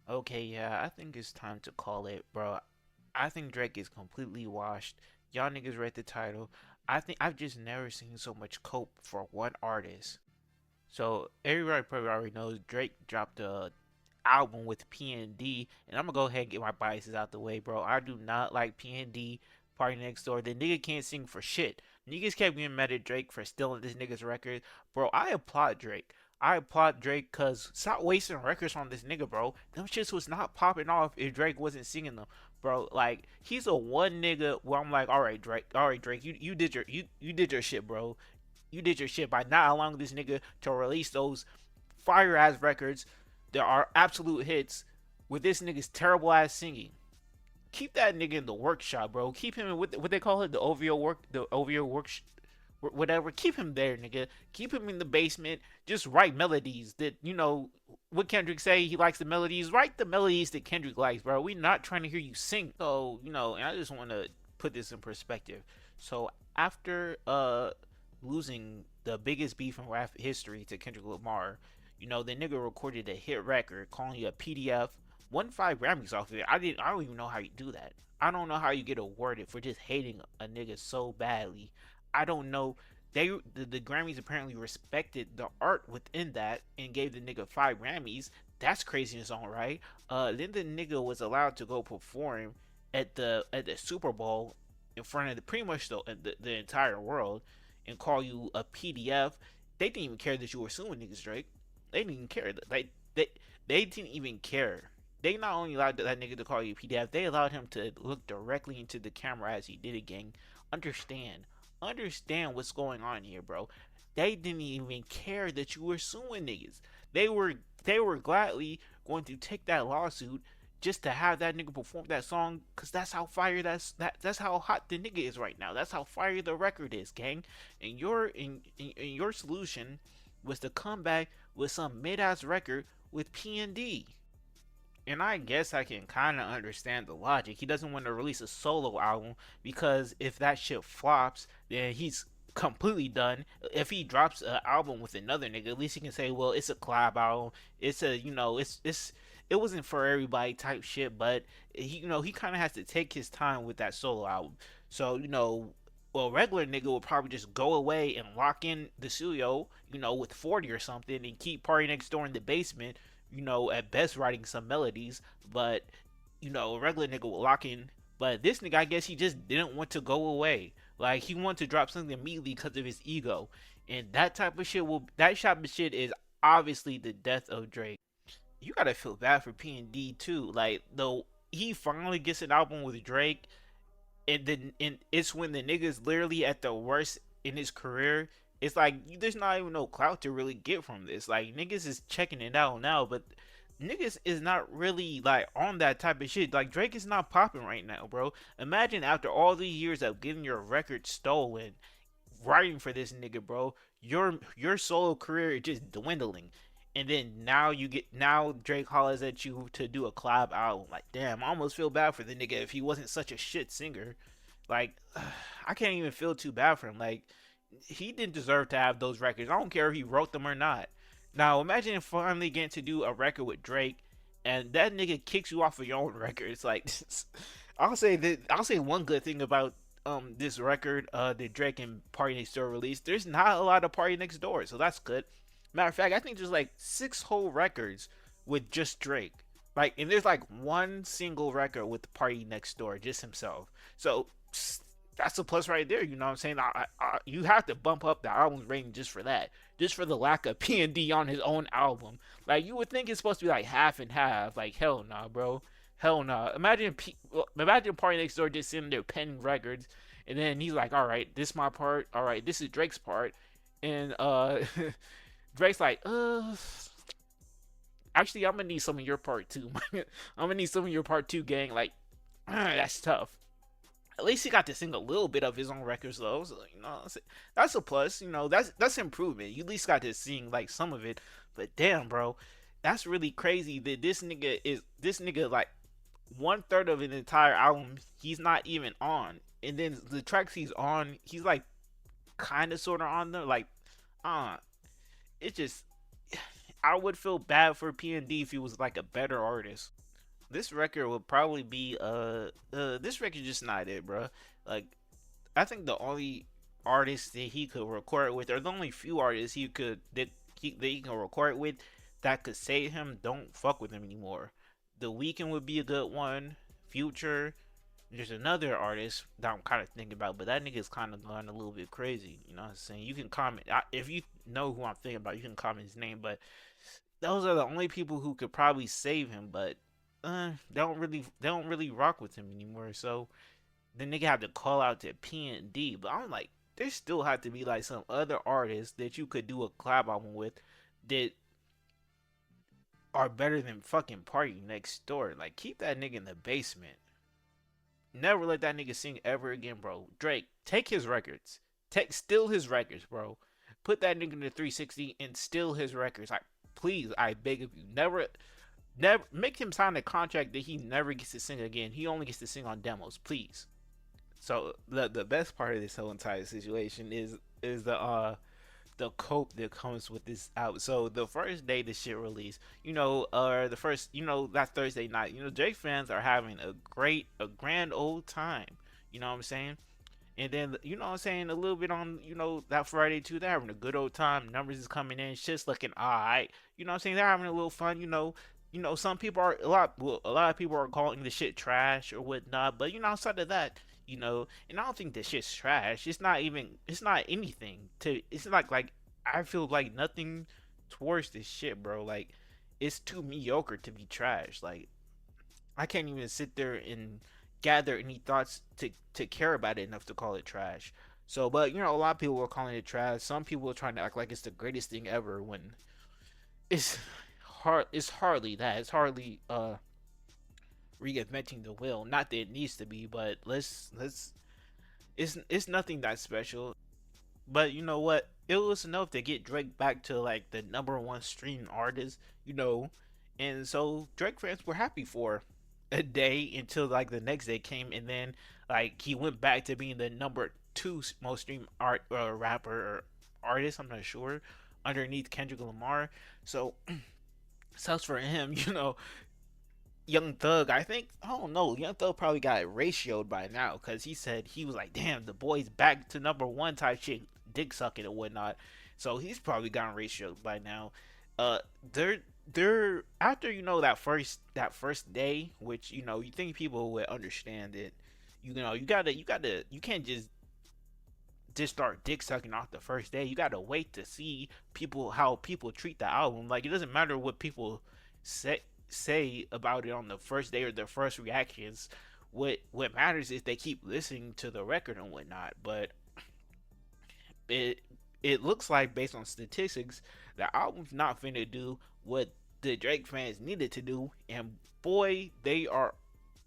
Okay, yeah, I think it's time to call it, bro. I think Drake is completely washed. Y'all niggas read the title. I think I've just never seen so much cope for one artist. So everybody probably already knows Drake dropped a album with PND, and I'm gonna go ahead and get my biases out the way, bro. I do not like PND. Party Next Door. The nigga can't sing for shit. Niggas kept getting mad at Drake for stealing this nigga's record, bro. I applaud Drake. I applaud Drake cause stop wasting records on this nigga, bro. Them shits was not popping off if Drake wasn't singing them, bro. Like he's a one nigga where I'm like, all right, Drake, you did you did your shit, bro. You did your shit by not allowing this nigga to release those fire ass records that are absolute hits with this nigga's terrible ass singing. Keep that nigga in the workshop, bro. Keep him in what they call it, the OVO work, whatever. Keep him there, nigga. Keep him in the basement. Just write melodies that what Kendrick say. He likes the melodies. Write the melodies that Kendrick likes, bro. We not trying to hear you sing. So and I just want to put this in perspective. So after losing the biggest beef in rap history to Kendrick Lamar, the nigga recorded a hit record calling it a PDF, won 5 Grammys off of it. I don't even know how you do that. I don't know how you get awarded for just hating a nigga so badly. I don't know. The Grammys apparently respected the art within that and gave the nigga 5 Grammys. That's crazy in its own right. Then the nigga was allowed to go perform at the Super Bowl in front of pretty much the entire world and call you a PDF. They didn't even care that you were suing niggas, Drake. They didn't even care. They didn't even care. They not only allowed that nigga to call you a PDF, they allowed him to look directly into the camera as he did it, gang. Understand. Understand what's going on here, bro. They didn't even care that you were suing niggas. They were they were gladly going to take that lawsuit just to have that nigga perform that song, cause that's how fire that's how hot the nigga is right now. That's how fire the record is, gang. And your solution was to come back with some mid ass record with PND. And I guess I can kind of understand the logic. He doesn't want to release a solo album because if that shit flops, then he's completely done. If he drops an album with another nigga, at least he can say, "Well, it's a collab album. It's a, it wasn't for everybody type shit." But he kind of has to take his time with that solo album. So well, regular nigga would probably just go away and lock in the studio, with 40 or something, and keep Party Next Door in the basement, at best writing some melodies, but a regular nigga will lock in. But this nigga, I guess he just didn't want to go away. Like he wanted to drop something immediately because of his ego, and that type of shit is obviously the death of Drake. You gotta feel bad for P and D too. Like though he finally gets an album with Drake, and it's when the nigga's literally at the worst in his career. It's like there's not even no clout to really get from this. Like niggas is checking it out now, but niggas is not really like on that type of shit. Like Drake is not popping right now, bro. Imagine after all these years of getting your record stolen, writing for this nigga, bro. Your solo career is just dwindling. And then now Drake hollers at you to do a collab album. Like, damn, I almost feel bad for the nigga if he wasn't such a shit singer. Like, I can't even feel too bad for him. Like, he didn't deserve to have those records. I don't care if he wrote them or not. Now, imagine finally getting to do a record with Drake, and that nigga kicks you off of your own record. It's like, I'll say one good thing about this record that Drake and Party Next Door released. There's not a lot of Party Next Door, so that's good. Matter of fact, I think there's like 6 whole records with just Drake. Like, and there's like one single record with the Party Next Door, just himself. So that's a plus right there. You know what I'm saying? You have to bump up the album's rating just for that, just for the lack of P and D on his own album. Like you would think it's supposed to be like half and half. Like hell nah, bro. Hell nah. Imagine Party Next Door just sitting there penning records, and then he's like, all right, this is my part. All right, this is Drake's part, and Drake's like, actually, I'm gonna need some of your part too. I'm gonna need some of your part too, gang. Like, that's tough. At least he got to sing a little bit of his own records though. So, that's a plus. That's improvement. You at least got to sing like some of it. But damn, bro, that's really crazy that this nigga like 1/3 of an entire album he's not even on, and then the tracks he's on, he's like kind of sort of on there. Like, uh, it just I would feel bad for PND if he was like a better artist. This record would probably be this record just not it, bro. Like I think the only artists that he could record with, or the only few artists that he can record with that could save him, don't fuck with him anymore. The Weeknd would be a good one. Future. There's another artist that I'm kind of thinking about, but that nigga's kind of gone a little bit crazy. You know what I'm saying? You can comment if you know who I'm thinking about. You can comment his name, but those are the only people who could probably save him. But they don't really rock with him anymore. So the nigga had to call out to P&D. But I'm like, there still had to be like some other artists that you could do a collab album with that are better than fucking Party Next Door. Like, keep that nigga in the basement. Never let that nigga sing ever again, bro. Drake, take his records. Steal his records, bro. Put that nigga in the 360 and steal his records. Like, please, I beg of you. Never make him sign a contract that he never gets to sing again. He only gets to sing on demos, please. So the best part of this whole entire situation is the cope that comes with this out. So the first day the shit released, the first, that Thursday night, Drake fans are having a grand old time. You know what I'm saying? And then, what I'm saying, a little bit on, that Friday too, they're having a good old time. Numbers is coming in, shit's looking alright. You know what I'm saying? They're having a little fun. Some people are a lot of people are calling the shit trash or whatnot. But outside of that, and I don't think this shit's trash. It's not anything to. It's like I feel like nothing towards this shit, bro. Like it's too mediocre to be trash. Like I can't even sit there and gather any thoughts to care about it enough to call it trash. So, but a lot of people are calling it trash. Some people are trying to act like it's the greatest thing ever when it's hard. It's hardly that. It's hardly reinventing the wheel. Not that it needs to be, but let's. It's nothing that special. But you know what? It was enough to get Drake back to like the number one stream artist. And so Drake fans were happy for a day until like the next day came, and then like he went back to being the number two most streamed rapper or artist. I'm not sure underneath Kendrick Lamar. So sucks for him. Young Thug, I don't know. Young Thug probably got it ratioed by now because he said he was like, damn, the boy's back to number one type shit, dick sucking and whatnot. So he's probably gotten ratioed by now. Uh, they're after that first day, which you think people would understand it. You can't just start dick sucking off the first day. You gotta wait to see how people treat the album. Like it doesn't matter what people say about it on the first day or their first reactions. What matters is they keep listening to the record and whatnot. But it it looks like based on statistics, the album's not finna do what the Drake fans needed to do, and boy, they are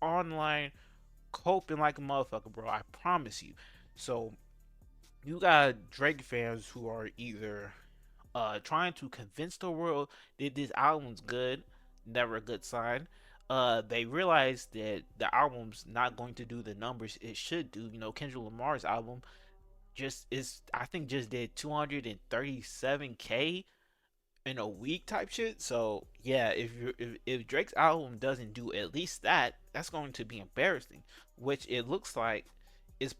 online coping like a motherfucker, bro. I promise you. So you got Drake fans who are either trying to convince the world that this album's good, never a good sign. They realize that the album's not going to do the numbers it should do. Kendrick Lamar's album I think just did 237K in a week type shit. So yeah, if Drake's album doesn't do at least that, that's going to be embarrassing. Which it looks like is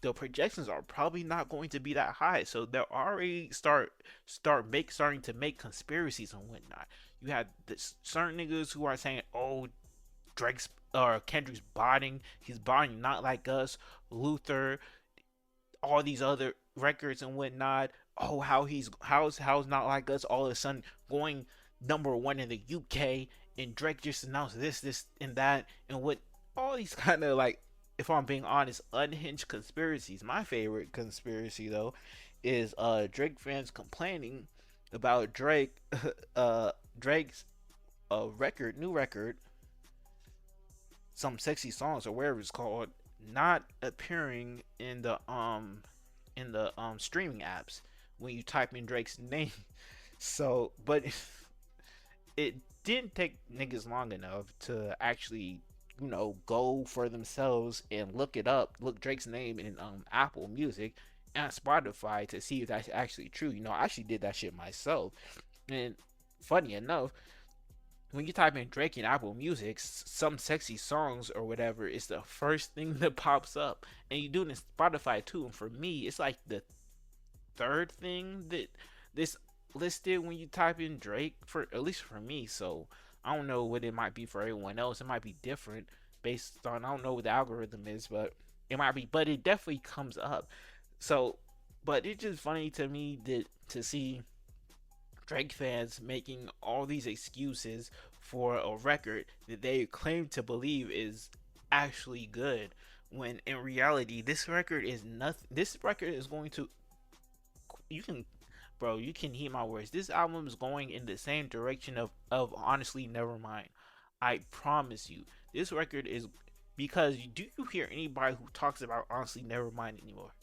the projections are probably not going to be that high. So they're already starting to make conspiracies and whatnot. You have this certain niggas who are saying, "Oh, Drake's or Kendrick's botting. He's botting not like us, Luther, all these other records and whatnot. Oh, how's not like us all of a sudden going number one in the UK, and Drake just announced this and that and what all these kind of like, if I'm being honest, unhinged conspiracies. My favorite conspiracy though is Drake fans complaining about Drake's new record, some sexy songs or whatever it's called, not appearing in the streaming apps when you type in Drake's name. So, but it didn't take niggas long enough to actually, go for themselves and look Drake's name in Apple Music and Spotify to see if that's actually true. I actually did that shit myself, and funny enough, when you type in Drake in Apple Music, some sexy songs or whatever is the first thing that pops up, and you do it in Spotify too. And for me, it's like the third thing that this listed when you type in Drake, for at least for me. So I don't know what it might be for everyone else. It might be different based on, I don't know what the algorithm is, but it might be. But it definitely comes up. So, but it's just funny to me that to see Drake fans making all these excuses for a record that they claim to believe is actually good, when in reality this record is nothing. This record is going to, you can, bro, you can hear my words, this album is going in the same direction of Honestly Nevermind. I promise you, this record is, because do you hear anybody who talks about Honestly Nevermind anymore?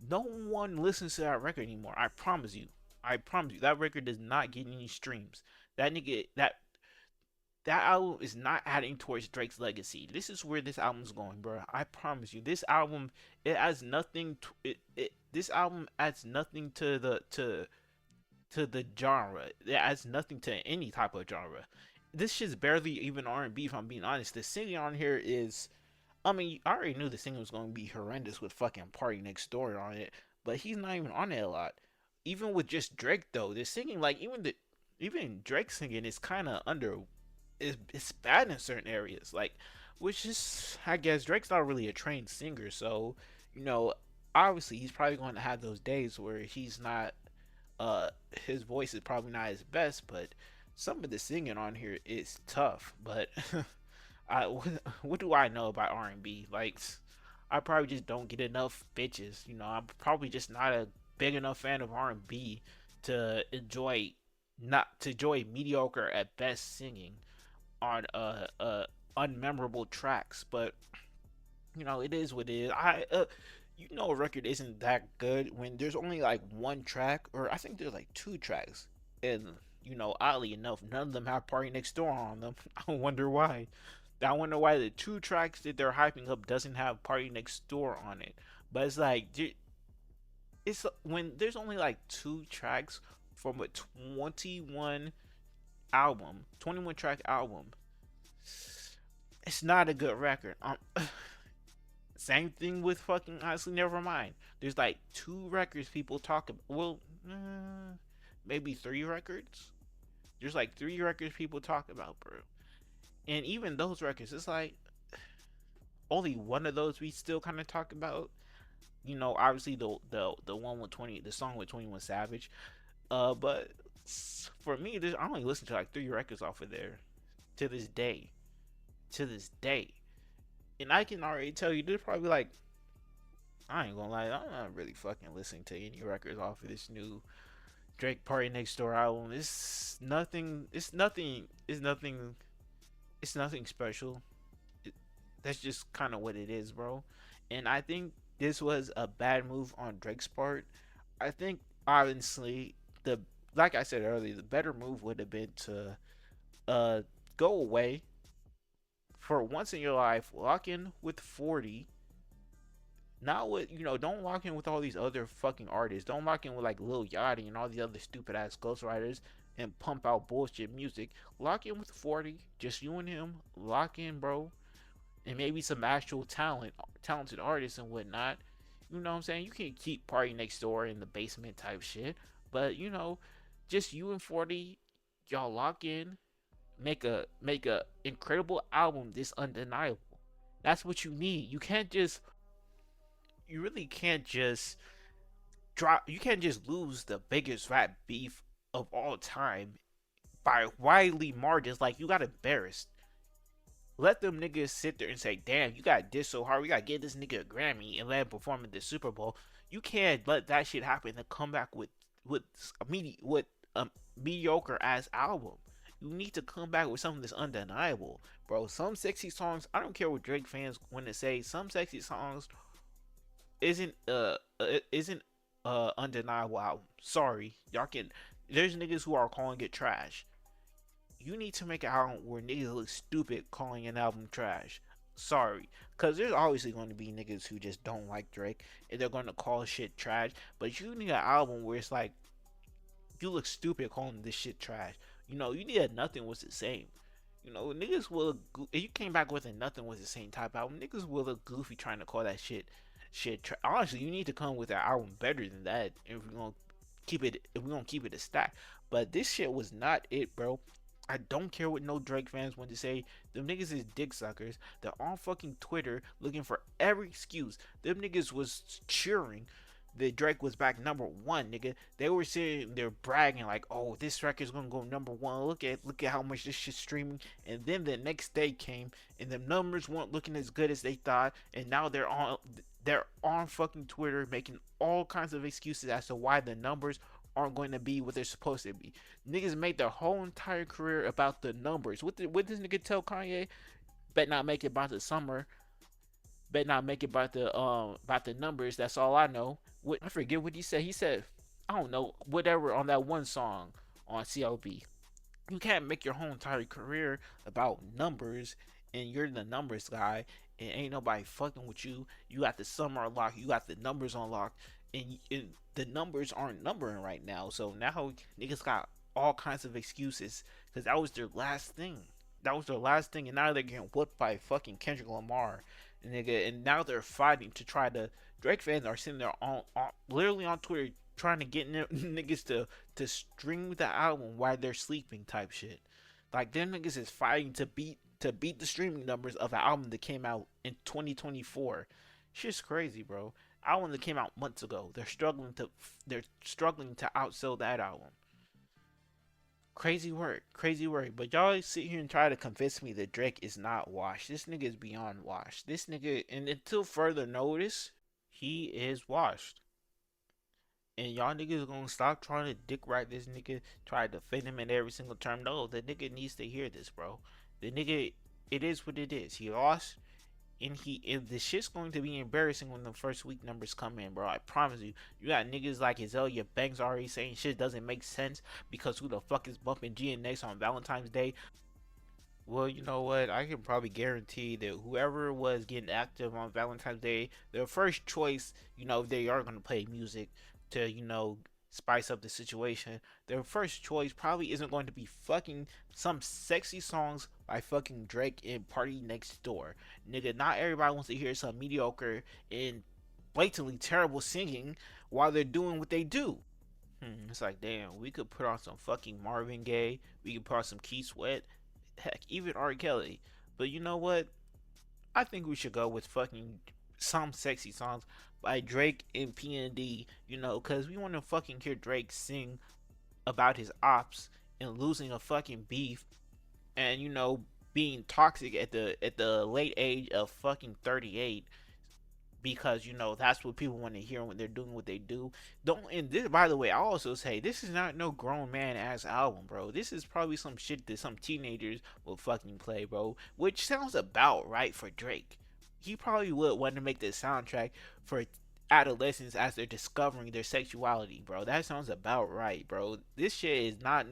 No one listens to that record anymore. I promise you. I promise you that record does not get any streams. That nigga, that album is not adding towards Drake's legacy. This is where this album's going, bro. I promise you. This album, it adds nothing to it. This album adds nothing to the genre. It adds nothing to any type of genre. This shit's barely even R&B. If I'm being honest, the singing on here is, I mean, I already knew the singing was going to be horrendous with fucking Party Next Door on it, but he's not even on it a lot. Even with just Drake though, the singing, like even Drake singing is kind of under, it's bad in certain areas, like, which is, I guess Drake's not really a trained singer, so you know, obviously he's probably going to have those days where he's not, uh, his voice is probably not his best, but some of the singing on here is tough. But what do I know about R&B? Like, I probably just don't get enough bitches. You know, I'm probably just not a big enough fan of R&B to enjoy, not to enjoy mediocre at best singing on unmemorable tracks. But you know, it is what it is. You know, a record isn't that good when there's only like one track, or I think there's like two tracks, and you know, oddly enough, none of them have Party Next Door on them. I wonder why. I wonder why the two tracks that they're hyping up doesn't have Party Next Door on it. But it's like, it's when there's only like two tracks from a 21 track album. It's not a good record. Same thing with fucking Honestly Nevermind. There's like two records people talk about. Well, maybe three records. There's like three records people talk about, bro. And even those records, it's like only one of those we still kind of talk about. You know, obviously the one with 20, the song with 21 Savage. But for me, I only listen to like three records off of there to this day. To this day, and I can already tell you, there's probably like, I ain't gonna lie, I'm not really fucking listening to any records off of this new Drake Party Next Door album. It's nothing. It's nothing. It's nothing. It's nothing special. It, that's just kind of what it is, bro. And I think this was a bad move on Drake's part. I think honestly, the like I said earlier, the better move would have been to uh go away for once in your life. Lock in with 40. Not with, you know, don't lock in with all these other fucking artists. Don't lock in with like Lil Yachty and all the other stupid ass ghostwriters and pump out bullshit music. Lock in with 40, just you and him. Lock in, bro, and maybe some actual talented artists and whatnot. You know what I'm saying? You can keep Party Next Door in the basement type shit, but you know, just you and 40, y'all lock in, make a incredible album this undeniable. That's what you need. You really can't just drop, you can't just lose the biggest rap beef of all time by widely margins. Like, you got embarrassed. Let them niggas sit there and say, damn, you got diss so hard, we gotta give this nigga a Grammy and let him perform at the Super Bowl. You can't let that shit happen and come back with with a mediocre ass album. You need to come back with something that's undeniable, bro. Some sexy songs, I don't care what Drake fans want to say, some sexy songs isn't undeniable album. Sorry, y'all can. There's niggas who are calling it trash. You need to make an album where niggas look stupid calling an album trash. Sorry, cause there's obviously going to be niggas who just don't like Drake and they're going to call shit trash. But you need an album where it's like, you look stupid calling this shit trash. You know, you need a Nothing Was the Same. You know, niggas will look if you came back with a Nothing Was the Same type album, niggas will look goofy trying to call that honestly, you need to come with an album better than that if we're gonna keep it a stack. But this shit was not it, bro. I don't care what no Drake fans want to say. Them niggas is dick suckers. They're on fucking Twitter looking for every excuse. Them niggas was cheering that Drake was back number 1, nigga. They were sitting there bragging like, "Oh, this record's gonna go number 1. Look at how much this shit's streaming." And then the next day came, and the numbers weren't looking as good as they thought. And now they're on fucking Twitter making all kinds of excuses as to why the numbers aren't going to be what they're supposed to be. Niggas made their whole entire career about the numbers. What does nigga tell Kanye? Bet not make it about the summer. Bet not make it about the numbers. That's all I know. I forget what he said. He said, I don't know, whatever on that one song on CLB. You can't make your whole entire career about numbers and you're the numbers guy and ain't nobody fucking with you. You got the summer unlocked, you got the numbers unlocked, and the numbers aren't numbering right now. So now niggas got all kinds of excuses because that was their last thing. That was their last thing, and now they're getting whooped by fucking Kendrick Lamar, nigga. And now they're fighting to try to. Drake fans are sitting there on literally on Twitter trying to get niggas to stream the album while they're sleeping type shit. Like them niggas is fighting to beat the streaming numbers of an album that came out in 2024. Shit's crazy, bro. Album that came out months ago. They're struggling to outsell that album. Crazy work, crazy work. But y'all sit here and try to convince me that Drake is not washed. This nigga is beyond washed. This nigga, and until further notice, he is washed. And y'all niggas gonna stop trying to dick ride this nigga, try to defend him in every single term. No, the nigga needs to hear this, bro. The nigga, it is what it is. He lost, and the shit's going to be embarrassing when the first week numbers come in, bro. I promise you. You got niggas like Azalea Banks already saying shit doesn't make sense because who the fuck is bumping GNX on Valentine's Day? Well, you know what? I can probably guarantee that whoever was getting active on Valentine's Day, their first choice, if they are going to play music to, spice up the situation, their first choice probably isn't going to be fucking some sexy songs by fucking Drake and Party Next Door. Nigga, not everybody wants to hear some mediocre and blatantly terrible singing while they're doing what they do. It's like, damn, we could put on some fucking Marvin Gaye, we could put on some Keith Sweat, heck, even R. Kelly. But you know what? I think we should go with fucking some sexy songs by Drake and PND, because we want to fucking hear Drake sing about his ops and losing a fucking beef and, being toxic at the late age of fucking 38 because that's what people want to hear when they're doing what they do. Don't and this, by the way, I also say this is not no grown man ass album, bro. This is probably some shit that some teenagers will fucking play, bro. Which sounds about right for Drake. He probably would want to make the soundtrack for adolescents as they're discovering their sexuality, bro. That sounds about right, bro. This shit is not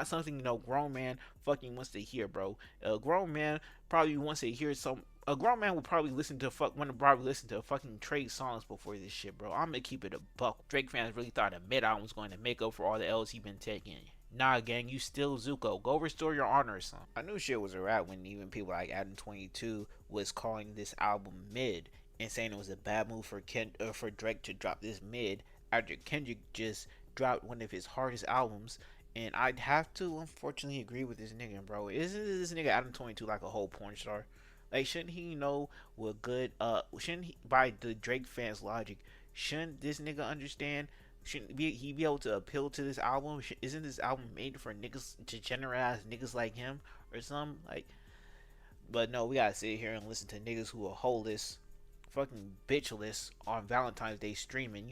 something no grown man fucking wants to hear, bro. A grown man probably wants to hear some. A grown man will probably want to probably listen to fucking Trey songs before this shit, bro. I'm gonna keep it a buck. Drake fans really thought a mid album was going to make up for all the L's he been taking. Nah, gang, you still Zuko. Go restore your honor or something. I knew shit was a rap when even people like Adam22 was calling this album mid and saying it was a bad move for Drake to drop this mid after Kendrick just dropped one of his hardest albums. And I'd have to unfortunately agree with this nigga, bro. Isn't this nigga Adam22 like a whole porn star? Like, shouldn't he know what good? Shouldn't he, by the Drake fans' logic, shouldn't this nigga understand? Shouldn't he be able to appeal to this album? Isn't this album made for niggas, degenerate ass niggas like him or something? Like, but no, we gotta sit here and listen to niggas who are holeless, fucking bitchless on Valentine's Day streaming.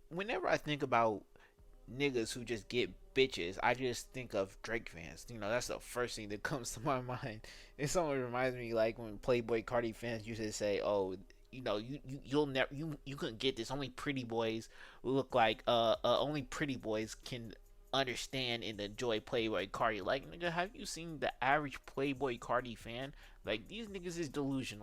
Whenever I think about niggas who just get bitches, I just think of Drake fans. That's the first thing that comes to my mind. And someone reminds me like when Playboy Cardi fans used to say, "Oh, you'll never you couldn't get this. Only pretty boys look like only pretty boys can understand and enjoy Playboy Cardi." Like, nigga, have you seen the average Playboy Cardi fan? Like, these niggas is delusional.